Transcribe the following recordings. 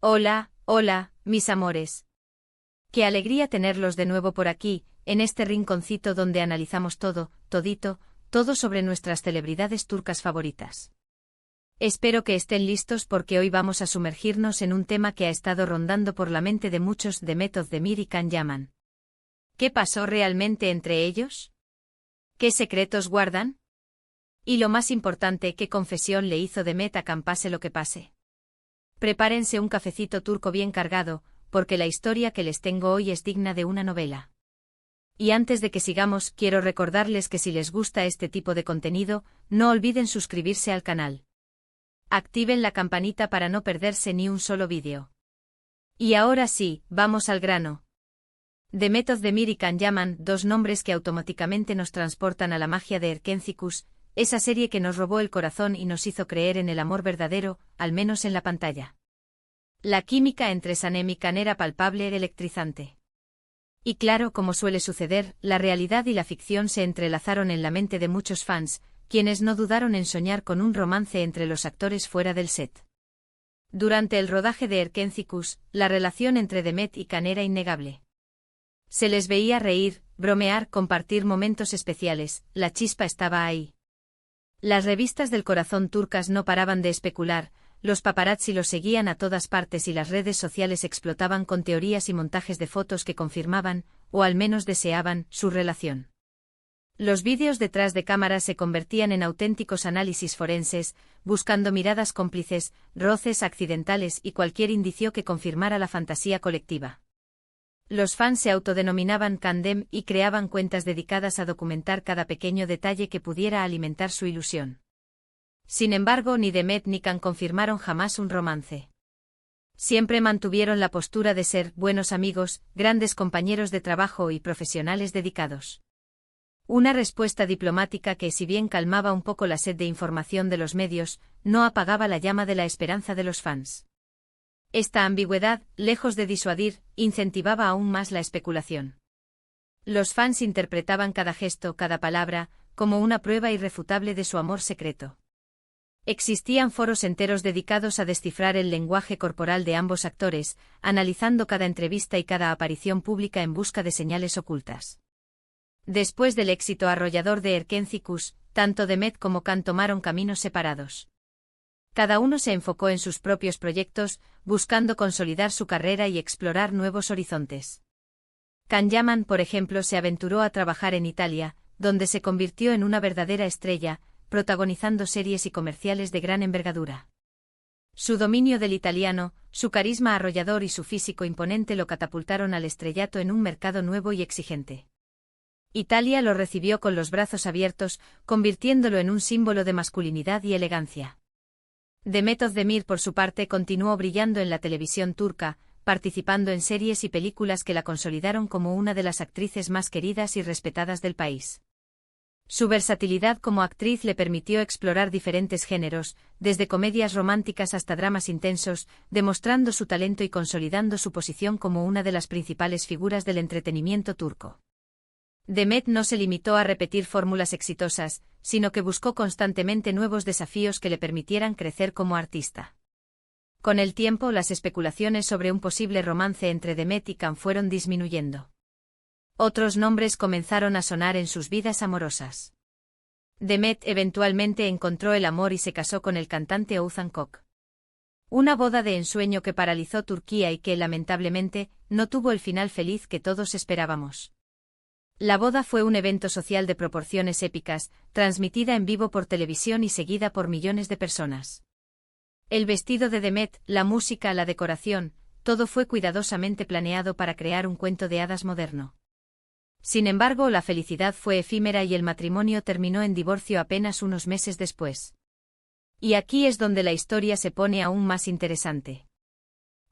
Hola, hola, mis amores. Qué alegría tenerlos de nuevo por aquí, en este rinconcito donde analizamos todo, todito, todo sobre nuestras celebridades turcas favoritas. Espero que estén listos porque hoy vamos a sumergirnos en un tema que ha estado rondando por la mente de muchos: Demet Özdemir y Can Yaman. ¿Qué pasó realmente entre ellos? ¿Qué secretos guardan? Y lo más importante, ¿qué confesión le hizo Demet a Can pase lo que pase? Prepárense un cafecito turco bien cargado, porque la historia que les tengo hoy es digna de una novela. Y antes de que sigamos, quiero recordarles que si les gusta este tipo de contenido, no olviden suscribirse al canal. Activen la campanita para no perderse ni un solo vídeo. Y ahora sí, vamos al grano. Demet Özdemir y Can Yaman, dos nombres que automáticamente nos transportan a la magia de Erkencikus, esa serie que nos robó el corazón y nos hizo creer en el amor verdadero, al menos en la pantalla. La química entre Sanem y Can era palpable y electrizante. Y claro, como suele suceder, la realidad y la ficción se entrelazaron en la mente de muchos fans, quienes no dudaron en soñar con un romance entre los actores fuera del set. Durante el rodaje de Erkencikus, la relación entre Demet y Can era innegable. Se les veía reír, bromear, compartir momentos especiales, la chispa estaba ahí. Las revistas del corazón turcas no paraban de especular, los paparazzi los seguían a todas partes y las redes sociales explotaban con teorías y montajes de fotos que confirmaban, o al menos deseaban, su relación. Los vídeos detrás de cámaras se convertían en auténticos análisis forenses, buscando miradas cómplices, roces accidentales y cualquier indicio que confirmara la fantasía colectiva. Los fans se autodenominaban Candem y creaban cuentas dedicadas a documentar cada pequeño detalle que pudiera alimentar su ilusión. Sin embargo, ni Demet ni Can confirmaron jamás un romance. Siempre mantuvieron la postura de ser buenos amigos, grandes compañeros de trabajo y profesionales dedicados. Una respuesta diplomática que, si bien calmaba un poco la sed de información de los medios, no apagaba la llama de la esperanza de los fans. Esta ambigüedad, lejos de disuadir, incentivaba aún más la especulación. Los fans interpretaban cada gesto, cada palabra, como una prueba irrefutable de su amor secreto. Existían foros enteros dedicados a descifrar el lenguaje corporal de ambos actores, analizando cada entrevista y cada aparición pública en busca de señales ocultas. Después del éxito arrollador de Erkencikus, tanto Demet como Can tomaron caminos separados. Cada uno se enfocó en sus propios proyectos, buscando consolidar su carrera y explorar nuevos horizontes. Can Yaman, por ejemplo, se aventuró a trabajar en Italia, donde se convirtió en una verdadera estrella, protagonizando series y comerciales de gran envergadura. Su dominio del italiano, su carisma arrollador y su físico imponente lo catapultaron al estrellato en un mercado nuevo y exigente. Italia lo recibió con los brazos abiertos, convirtiéndolo en un símbolo de masculinidad y elegancia. Demet Özdemir, por su parte, continuó brillando en la televisión turca, participando en series y películas que la consolidaron como una de las actrices más queridas y respetadas del país. Su versatilidad como actriz le permitió explorar diferentes géneros, desde comedias románticas hasta dramas intensos, demostrando su talento y consolidando su posición como una de las principales figuras del entretenimiento turco. Demet no se limitó a repetir fórmulas exitosas, sino que buscó constantemente nuevos desafíos que le permitieran crecer como artista. Con el tiempo, las especulaciones sobre un posible romance entre Demet y Can fueron disminuyendo. Otros nombres comenzaron a sonar en sus vidas amorosas. Demet eventualmente encontró el amor y se casó con el cantante Oğuzhan Koç. Una boda de ensueño que paralizó Turquía y que, lamentablemente, no tuvo el final feliz que todos esperábamos. La boda fue un evento social de proporciones épicas, transmitida en vivo por televisión y seguida por millones de personas. El vestido de Demet, la música, la decoración, todo fue cuidadosamente planeado para crear un cuento de hadas moderno. Sin embargo, la felicidad fue efímera y el matrimonio terminó en divorcio apenas unos meses después. Y aquí es donde la historia se pone aún más interesante.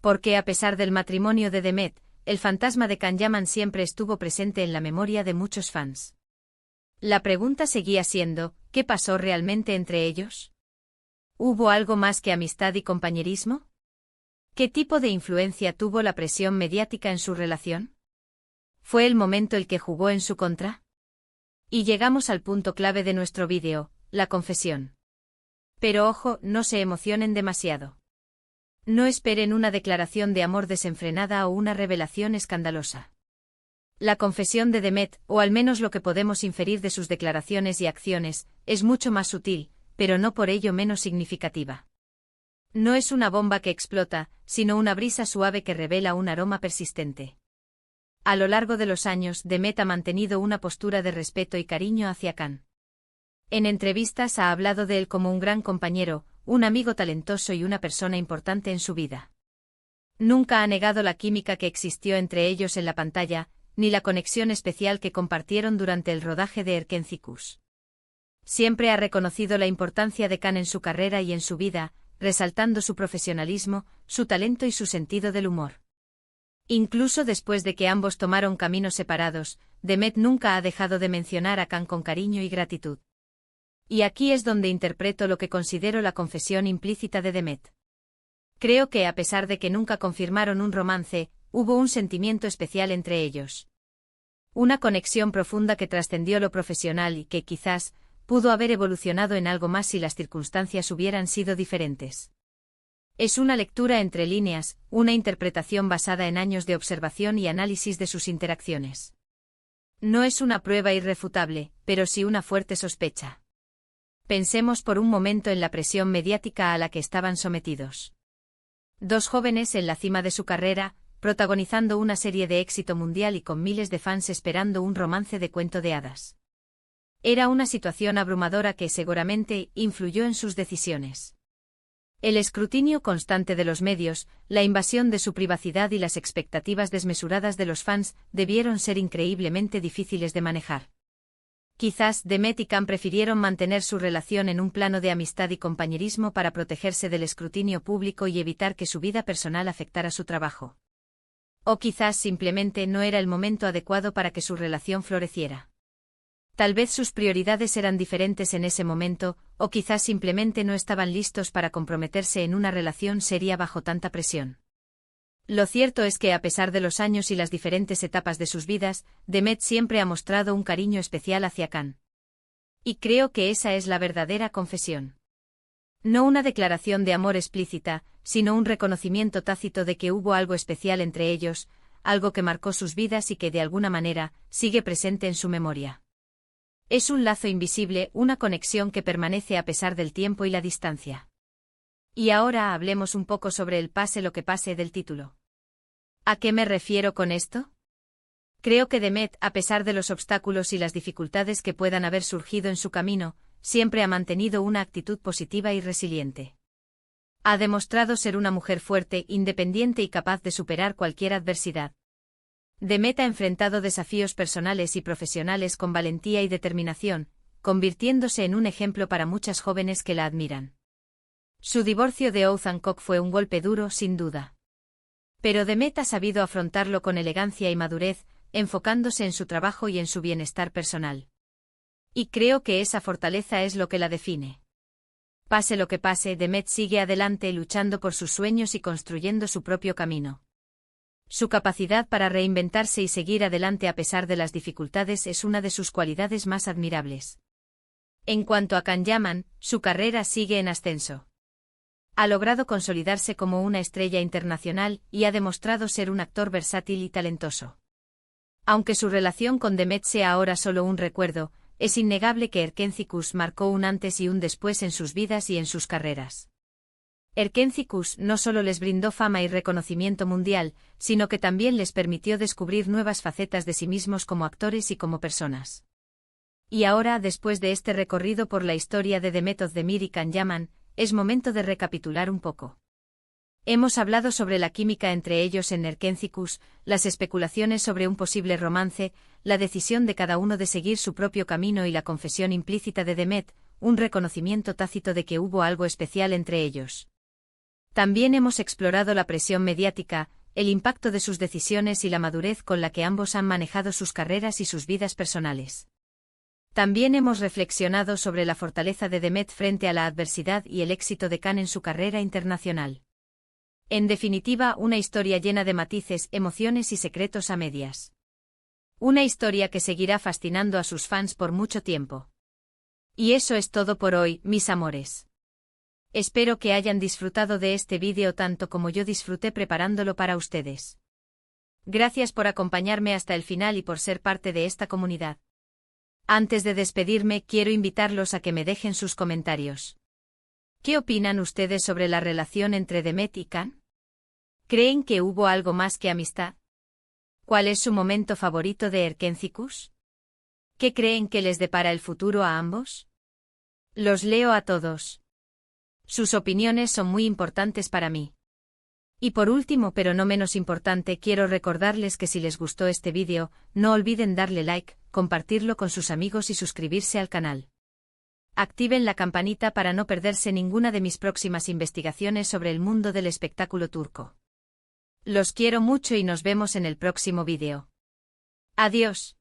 Porque a pesar del matrimonio de Demet, el fantasma de Can Yaman siempre estuvo presente en la memoria de muchos fans. La pregunta seguía siendo, ¿qué pasó realmente entre ellos? ¿Hubo algo más que amistad y compañerismo? ¿Qué tipo de influencia tuvo la presión mediática en su relación? ¿Fue el momento el que jugó en su contra? Y llegamos al punto clave de nuestro vídeo, la confesión. Pero ojo, no se emocionen demasiado. No esperen una declaración de amor desenfrenada o una revelación escandalosa. La confesión de Demet, o al menos lo que podemos inferir de sus declaraciones y acciones, es mucho más sutil, pero no por ello menos significativa. No es una bomba que explota, sino una brisa suave que revela un aroma persistente. A lo largo de los años, Demet ha mantenido una postura de respeto y cariño hacia Khan. En entrevistas ha hablado de él como un gran compañero, un amigo talentoso y una persona importante en su vida. Nunca ha negado la química que existió entre ellos en la pantalla, ni la conexión especial que compartieron durante el rodaje de Erkencicus. Siempre ha reconocido la importancia de Khan en su carrera y en su vida, resaltando su profesionalismo, su talento y su sentido del humor. Incluso después de que ambos tomaron caminos separados, Demet nunca ha dejado de mencionar a Khan con cariño y gratitud. Y aquí es donde interpreto lo que considero la confesión implícita de Demet. Creo que a pesar de que nunca confirmaron un romance, hubo un sentimiento especial entre ellos. Una conexión profunda que trascendió lo profesional y que, quizás, pudo haber evolucionado en algo más si las circunstancias hubieran sido diferentes. Es una lectura entre líneas, una interpretación basada en años de observación y análisis de sus interacciones. No es una prueba irrefutable, pero sí una fuerte sospecha. Pensemos por un momento en la presión mediática a la que estaban sometidos. Dos jóvenes en la cima de su carrera, protagonizando una serie de éxito mundial y con miles de fans esperando un romance de cuento de hadas. Era una situación abrumadora que seguramente influyó en sus decisiones. El escrutinio constante de los medios, la invasión de su privacidad y las expectativas desmesuradas de los fans debieron ser increíblemente difíciles de manejar. Quizás Demet y Khan prefirieron mantener su relación en un plano de amistad y compañerismo para protegerse del escrutinio público y evitar que su vida personal afectara su trabajo. O quizás simplemente no era el momento adecuado para que su relación floreciera. Tal vez sus prioridades eran diferentes en ese momento, o quizás simplemente no estaban listos para comprometerse en una relación seria bajo tanta presión. Lo cierto es que a pesar de los años y las diferentes etapas de sus vidas, Demet siempre ha mostrado un cariño especial hacia Khan. Y creo que esa es la verdadera confesión. No una declaración de amor explícita, sino un reconocimiento tácito de que hubo algo especial entre ellos, algo que marcó sus vidas y que de alguna manera sigue presente en su memoria. Es un lazo invisible, una conexión que permanece a pesar del tiempo y la distancia. Y ahora hablemos un poco sobre el pase lo que pase del título. ¿A qué me refiero con esto? Creo que Demet, a pesar de los obstáculos y las dificultades que puedan haber surgido en su camino, siempre ha mantenido una actitud positiva y resiliente. Ha demostrado ser una mujer fuerte, independiente y capaz de superar cualquier adversidad. Demet ha enfrentado desafíos personales y profesionales con valentía y determinación, convirtiéndose en un ejemplo para muchas jóvenes que la admiran. Su divorcio de Oath Hancock fue un golpe duro, sin duda. Pero Demet ha sabido afrontarlo con elegancia y madurez, enfocándose en su trabajo y en su bienestar personal. Y creo que esa fortaleza es lo que la define. Pase lo que pase, Demet sigue adelante luchando por sus sueños y construyendo su propio camino. Su capacidad para reinventarse y seguir adelante a pesar de las dificultades es una de sus cualidades más admirables. En cuanto a Khan Yaman, su carrera sigue en ascenso. Ha logrado consolidarse como una estrella internacional y ha demostrado ser un actor versátil y talentoso. Aunque su relación con Demet sea ahora solo un recuerdo, es innegable que Erkencicus marcó un antes y un después en sus vidas y en sus carreras. Erkencicus no solo les brindó fama y reconocimiento mundial, sino que también les permitió descubrir nuevas facetas de sí mismos como actores y como personas. Y ahora, después de este recorrido por la historia de Demet Özdemir y Khan Yaman, es momento de recapitular un poco. Hemos hablado sobre la química entre ellos en Erkencicus, las especulaciones sobre un posible romance, la decisión de cada uno de seguir su propio camino y la confesión implícita de Demet, un reconocimiento tácito de que hubo algo especial entre ellos. También hemos explorado la presión mediática, el impacto de sus decisiones y la madurez con la que ambos han manejado sus carreras y sus vidas personales. También hemos reflexionado sobre la fortaleza de Demet frente a la adversidad y el éxito de Khan en su carrera internacional. En definitiva, una historia llena de matices, emociones y secretos a medias. Una historia que seguirá fascinando a sus fans por mucho tiempo. Y eso es todo por hoy, mis amores. Espero que hayan disfrutado de este vídeo tanto como yo disfruté preparándolo para ustedes. Gracias por acompañarme hasta el final y por ser parte de esta comunidad. Antes de despedirme, quiero invitarlos a que me dejen sus comentarios. ¿Qué opinan ustedes sobre la relación entre Demet y Khan? ¿Creen que hubo algo más que amistad? ¿Cuál es su momento favorito de Erkencis? ¿Qué creen que les depara el futuro a ambos? Los leo a todos. Sus opiniones son muy importantes para mí. Y por último, pero no menos importante, quiero recordarles que si les gustó este vídeo, no olviden darle like, compartirlo con sus amigos y suscribirse al canal. Activen la campanita para no perderse ninguna de mis próximas investigaciones sobre el mundo del espectáculo turco. Los quiero mucho y nos vemos en el próximo vídeo. Adiós.